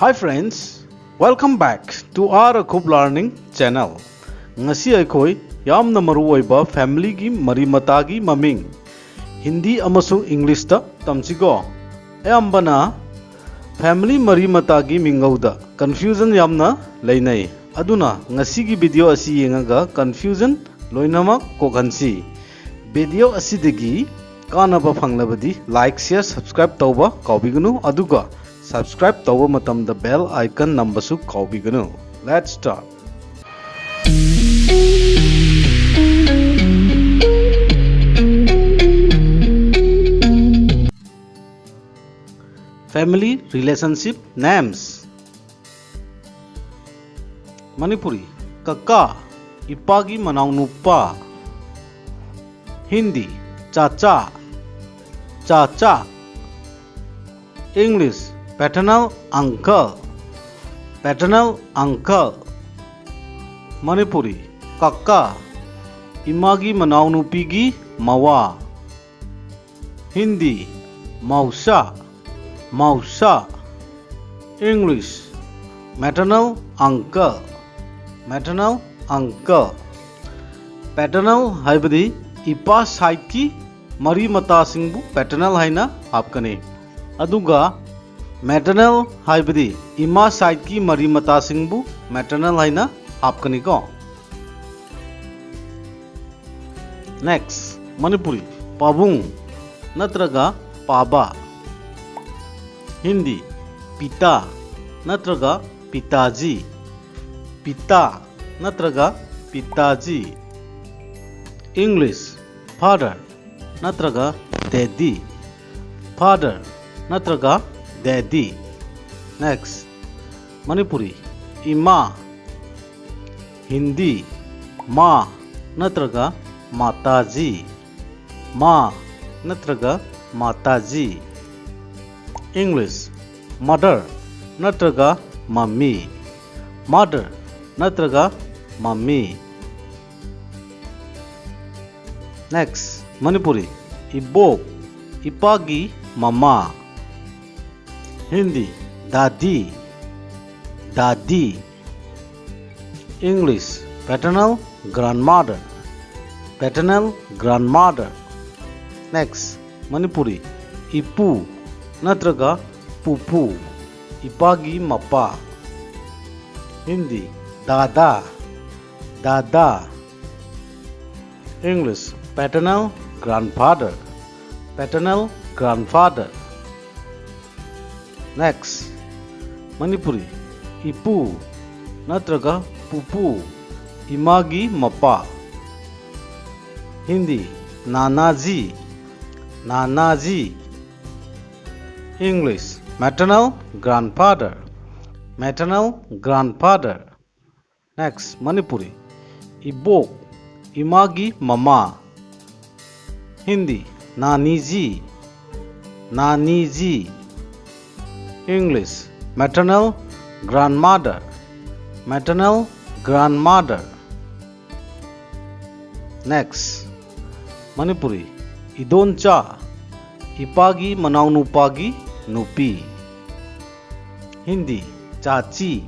Hi friends, welcome back to our Akub Learning channel. Ngasi akhoi yamna maruoiba family gi mari mata gi maming Hindi amasung English ta tamsigo. Ayambana family mari mata gi mingauda confusion yamna leinai. Aduna ngasi gi video asi yengaga confusion loinama kokhansi. Video asidagi kanaba phanglabadi like share subscribe tauba kaubigunu aduga subscribe tauba matamda bell icon nambasu kaubigunu. Let's start. Family relationship names. Manipuri kaka ipagi manau nupa. Hindi chacha chacha. English paternal uncle paternal uncle. Manipuri kaka imagi manau nupigi mawa. Hindi mausa mausa. English maternal uncle maternal uncle. Paternal haibadi ipa side ki mari mata singbu paternal haina hapkane. Aduga maternal haibadi ima side ki mari mata singbu maternal haina hapkani ko. Next Manipuri pabung natraga paba. Hindi pita natraga pitaji pita natraga pitaji. English father natraga daddy father natraga daddy. Next Manipuri ima. Hindi ma natraga mataji ma natraga mataji. English mother natraga mummy mother natraga mummy. Next Manipuri ibok ipagi mama. Hindi dadi dadi. English paternal grandmother paternal grandmother. Next Manipuri ipu natraga pupu ipagi mapa. Hindi dada dada. English paternal grandfather paternal grandfather. Next Manipuri ipu natraga pupu imagi mapa. Hindi nanaji nanaji. English maternal grandfather maternal grandfather. Next Manipuri ibok imagi mama. Hindi naniji naniji. English maternal grandmother maternal grandmother. Next Manipuri idoncha ipagi manau nupagi nupi. Hindi chachi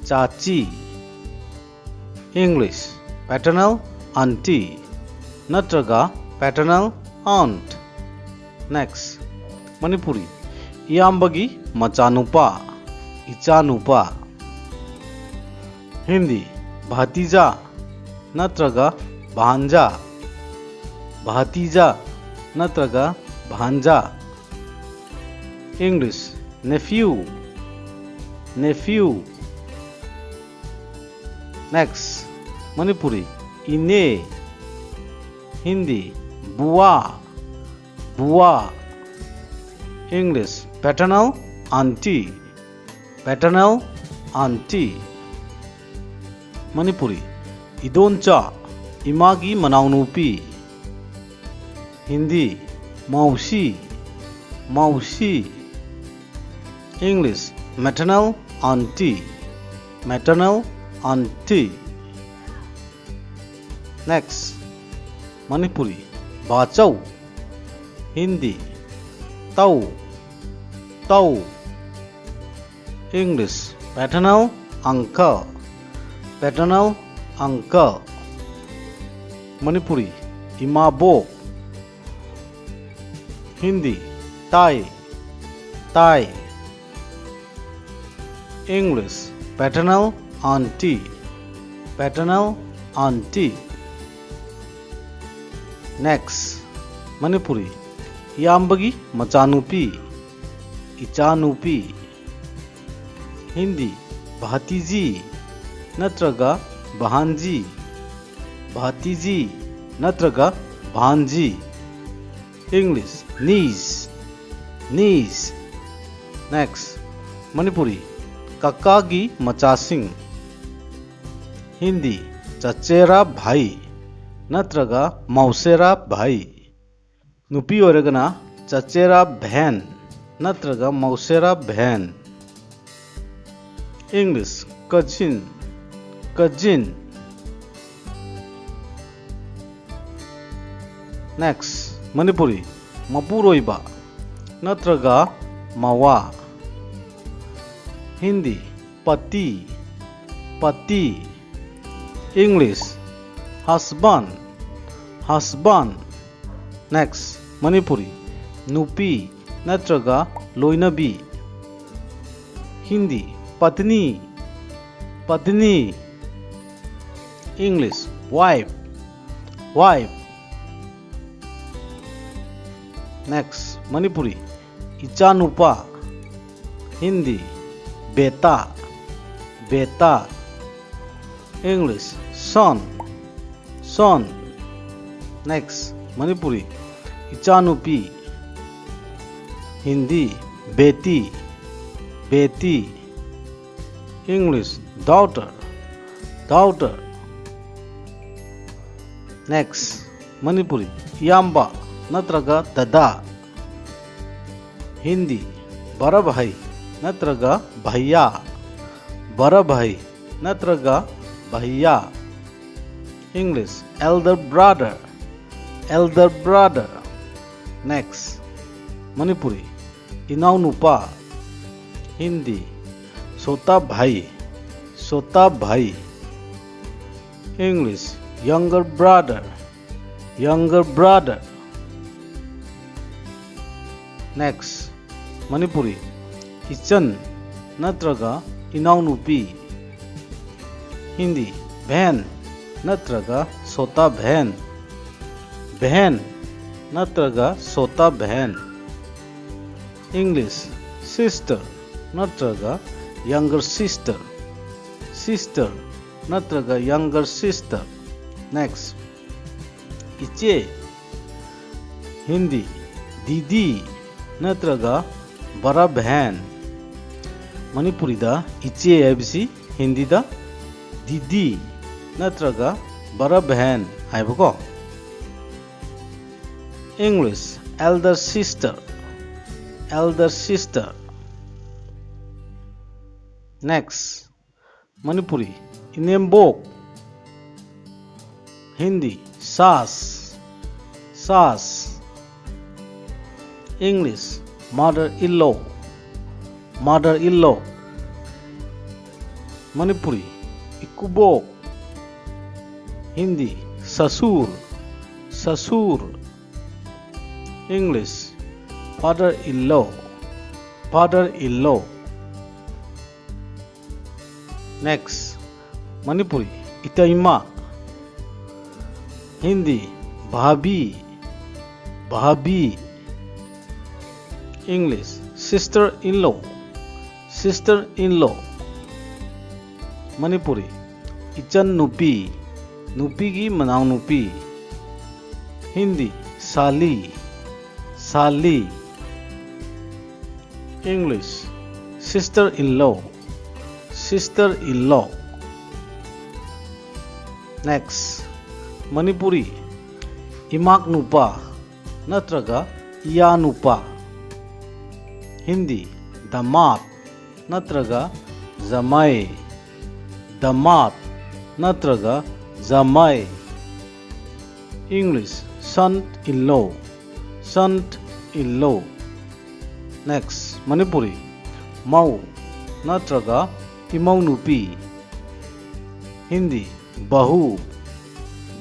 chachi. English paternal auntie natraga paternal aunt. Next Manipuri iyambagi machanupa ichanupa. Hindi bhatija natraga bhanja bhatija natraga bhanja. English nephew nephew. Next Manipuri ine. Hindi bua bua. English paternal auntie paternal auntie. Manipuri idoncha imagi manau nupi. Hindi mausi mausi. English maternal auntie maternal auntie. Next Manipuri bachau. Hindi tau tau. English paternal uncle, paternal uncle. Manipuri imabok. Hindi tai, tai. English paternal auntie, paternal auntie. Next Manipuri iyambagi machanupi, ichanupi. Hindi bhatiji natraga bahanji, bhatiji natraga bhanji. English niece, niece. Next Manipuri kakagi machasing. Hindi chachera bhai natraga mausera bhai. Nupi oiragana chachera bhen natraga mausera bhen. English cousin, cousin. Next Manipuri mapuroiba natraga mawa. Hindi pati, pati. English husband, husband. Next Manipuri nupi natraga loinabi. Hindi patni, patni. English wife, wife. Next Manipuri ichanupa. Hindi beta, beta. English son, son. Next Manipuri ichanupi. Hindi beti, beti. English daughter, daughter. Next Manipuri iyamba natraga dada. Hindi bara bhai natraga bhaiya, bara bhai natraga bhaiya. English elder brother, elder brother. Next Manipuri inaunupa. Hindi sota bhai, sota bhai. English younger brother, younger brother. Next Manipuri ichan natraga inaunupi. Hindi bhen natraga sota bhen, bhen natraga sota bhen. English sister natraga younger sister, sister natraga younger sister. Next iche. Hindi didi natraga bara bhen. Manipuri da iche habisi Hindi da didi natraga bara bhen haibako. English elder sister, elder sister. Next Manipuri inembok. Hindi sas, sas. English mother-in-law, mother-in-law. Manipuri ikubok. Hindi sasur, sasur. English father-in-law, father-in-law. Next Manipuri itaima. Hindi bhabi, bhabi. English sister-in-law, sister-in-law. Manipuri ichan nupi, nupi की मनाव nupi. Hindi sali, sali. English sister-in-law, sister-in-law. Next Manipuri imak nupa natraga iya nupa. Hindi damat natraga zamai, damat natraga zamai. English son-in-law, son-in-law. Next Manipuri mau, नत्रगा इमौ नुपी Hindi बहू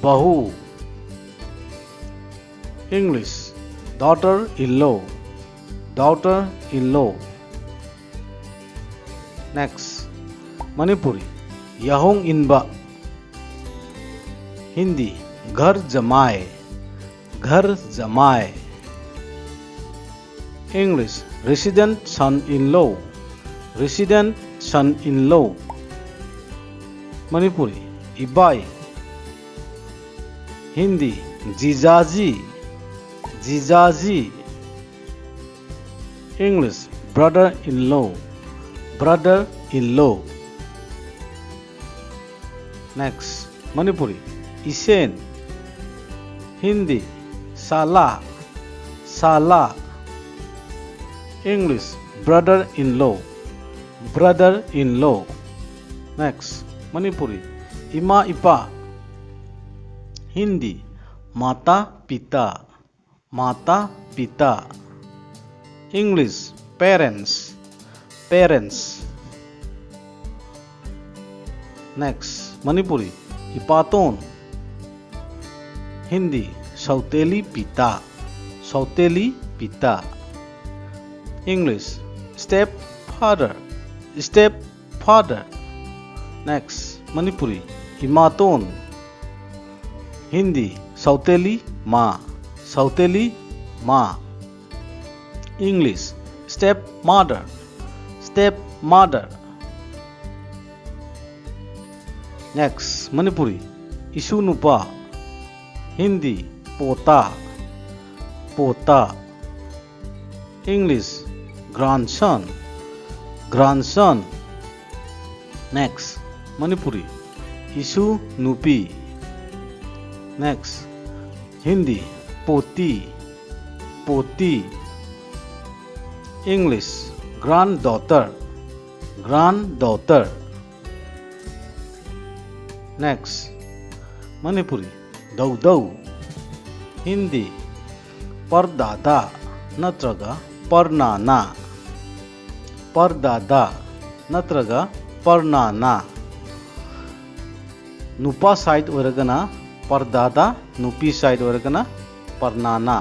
बहू English daughter in law next Manipuri यहोंग इनबा हिंदी घर जमाए English resident son in law Manipuri इबाई हिंदी जीजाजी English brother in law next Manipuri इसेन हिंदी साला English brother in law next Manipuri इमा इपा हिंदी माता पिता इंग्लिश parents next मणिपुरी इपातोन हिंदी सौतेली पिता English step father next Manipuri इमातोन हिंदी सौतेली माँ English step mother next Manipuri इशु नुपा हिंदी पोता इंग्लिश grandson next मणिपुरी इशु नुपी next हिंदी पोती इंग्लिश granddaughter next मणिपुरी दौदौ हिंदी परदादा नत्रगा परनाना नुपा साइड ओरगना परदादा नुपी साइड ओरगना परनाना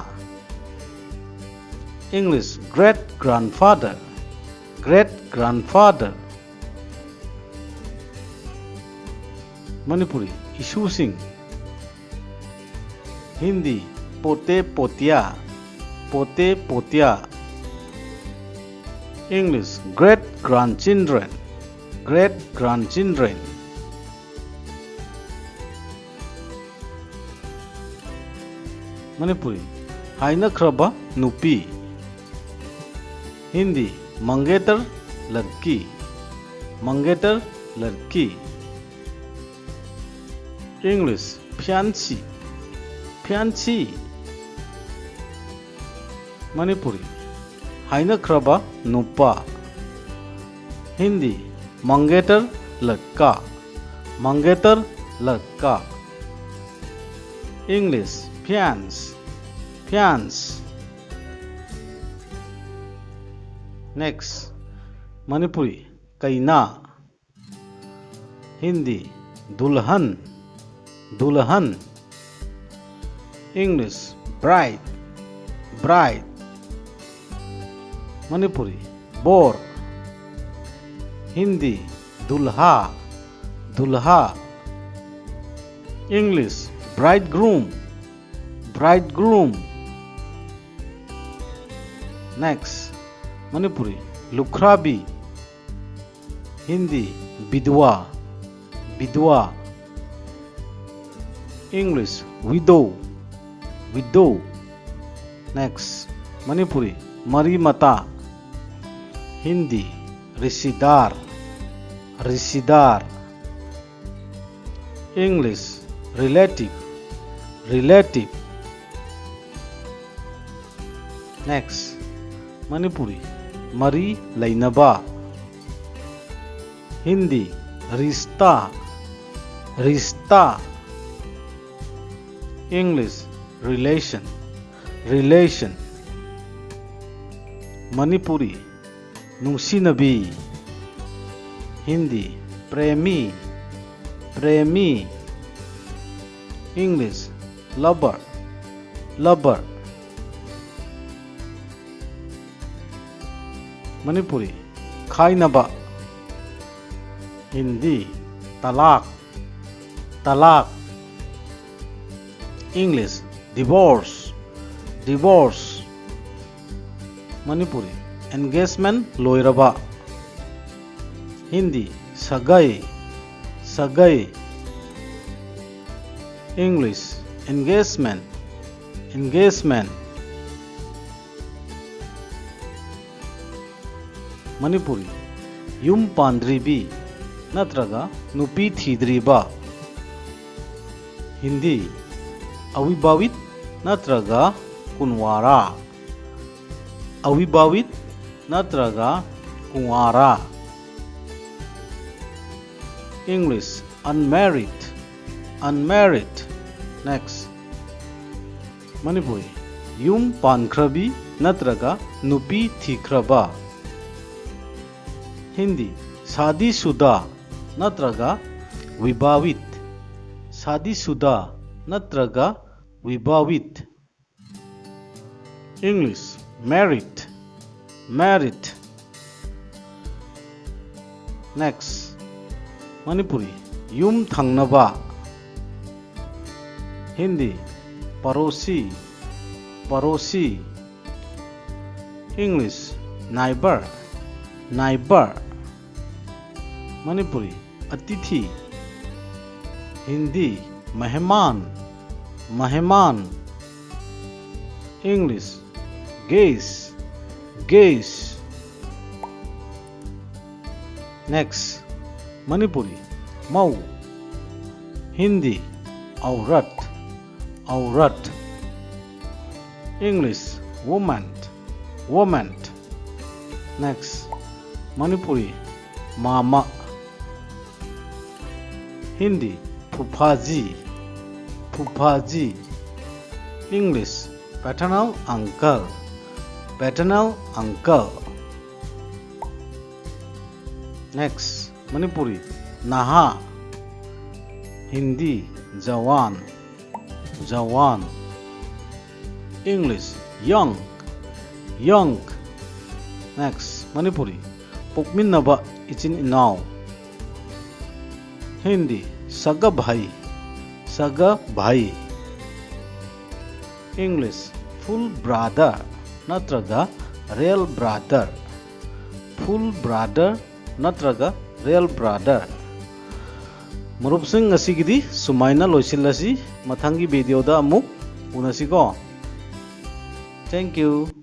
इंग्लिश great grandfather मणिपुरी इशू सिंह हिंदी पोते पोतिया इंग्लिश great grandchildren मणिपुरी हाइनख्रबा नुपी हिंदी मंगेतर लड़की इंग्लिश fiancee मणिपुरी हाइनख्रबा नुपा हिंदी मंगेतर लड़का इंग्लिश fiance next मणिपुरी कैना हिंदी दुल्हन इंग्लिश bride मणिपुरी बोर हिंदी दुल्हा English bridegroom next Manipuri लुख्राबी Hindi विधवा इंग्लिश widow next मणिपुरी मरीमता हिंदी रिश्तेदार इंग्लिश relative next मणिपुरी मरी लैनबा हिंदी रिश्ता इंग्लिश relation मणिपुरी नुंसीनबी हिंदी प्रेमी प्रेमी इंग्लिश लवर लवर मणिपुरी खाइनबा हिंदी तलाक तलाक English divorce divorce Manipuri engagement लोइरबा हिंदी सगाई सगाई इंग्लिश एंगेजमेंट एंगेजमेंट मणिपुरी युम पांद्रीबी नत्रगा नुपी थीद्रीबा हिंदी अविवाहित नत्रगा कुंवारा अविवाहित नत्रगा कुंवारा English unmarried unmarried next Manipuri युम पानख्रबी नत्रगा नुपी थीख्रबा हिंदी शादीशुदा नत्रगा विवाहित शादीशुदा नत्रगा विवाहित English married married next Manipuri युम थंगनबा हिंदी पड़ोसी पड़ोसी इंग्लिश नाइबर नाइबर मणिपुरी अतिथि हिंदी मेहमान मेहमान English guest guest next Manipuri मऊ हिंदी औरत औरत English woman woman next Manipuri मामा हिंदी फूफाजी फूफाजी English paternal uncle paternal uncle next Manipuri नहा हिंदी जवान जवान English young young next Manipuri पोकमिन्नबा इचिन इनाव हिंदी सगा भाई इंग्लिश फुल ब्रादर नत्रगा रियल ब्रादर फुल ब्रादर नत्रगा रियल ब्रादर मरुपसिंग असिगिदी सुमाइना लोइसिल्लासि मथांगी वीडियोदा अमुक उनसिको थैंक यू।